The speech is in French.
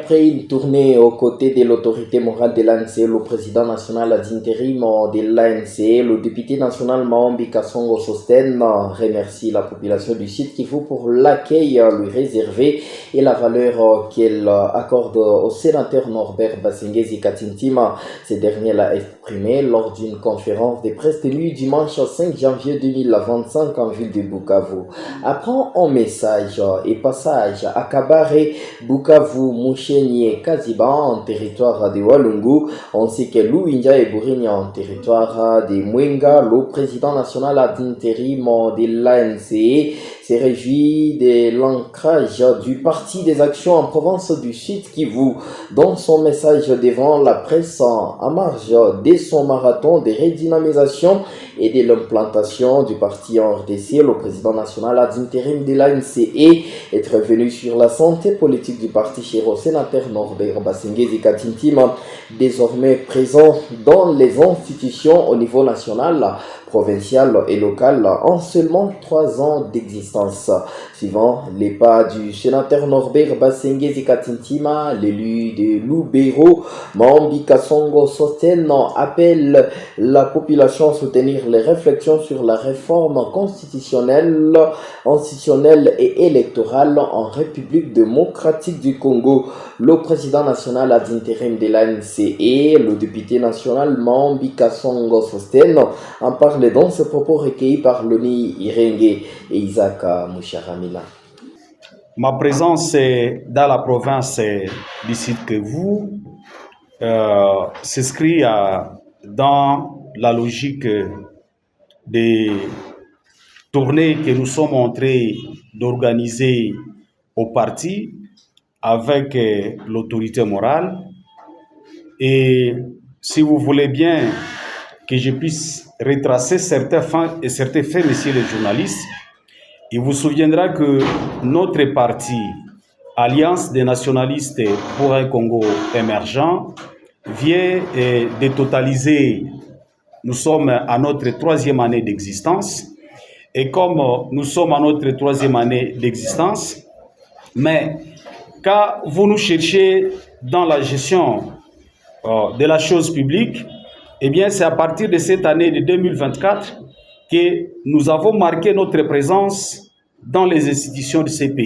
après une tournée aux côtés de l'autorité morale de l'ANC, le président national d'intérim de l'ANC, le député national Maombi Kasongo Sosten remercie la population du site Kivu pour l'accueil lui réservé et la valeur qu'elle accorde au sénateur Norbert Basengezi Katintima. Ce dernier l'a exprimé lors d'une conférence de presse tenue dimanche 5 janvier 2025 en ville de Bukavu. Apprend un message et passage à Kabare, Bukavu, Moucheni et Kaziba en territoire de Walungu, ainsi que Louinja et Bourigna en territoire de Mwenga. Le président national d'intérim de l'ANC se réjouit de l'ancrage du Parti des actions en province du Sud Kivu dans son message devant la presse en marge de son marathon de redynamisation et de l'implantation du parti en RDC. Le président national d'intérim de l'ANC est revenu sur la santé politique du parti chez le sénateur Norbert Basengezi Katintima, désormais présent dans les institutions au niveau national, provincial et local en seulement 3 ans d'existence. Suivant les pas du sénateur Norbert Basengezi Katintima, l'élu de Lubero, Maombi Kasongo Sosten appelle la population à soutenir les réflexions sur la réforme constitutionnelle, institutionnelle et électorale en République démocratique du Congo. Le président national d'intérim de l'ANC et le député national Maombi Kasongo Sosten en parle dans ce propos recueillis par Loni Irenge et Isaac Moucharamila. Ma présence dans la province du Sud Kivu s'inscrit dans la logique des tournées que nous sommes en train d'organiser au parti avec l'autorité morale. Et si vous voulez bien que je puisse retracer certains faits, messieurs les journalistes, il vous souviendra que notre parti, Alliance des nationalistes pour un Congo émergent, vient de totaliser, nous sommes à notre 3e année d'existence, et comme nous sommes à notre 3e année d'existence, mais quand vous nous cherchez dans la gestion de la chose publique, eh bien c'est à partir de cette année de 2024 que nous avons marqué notre présence dans les institutions de ces pays.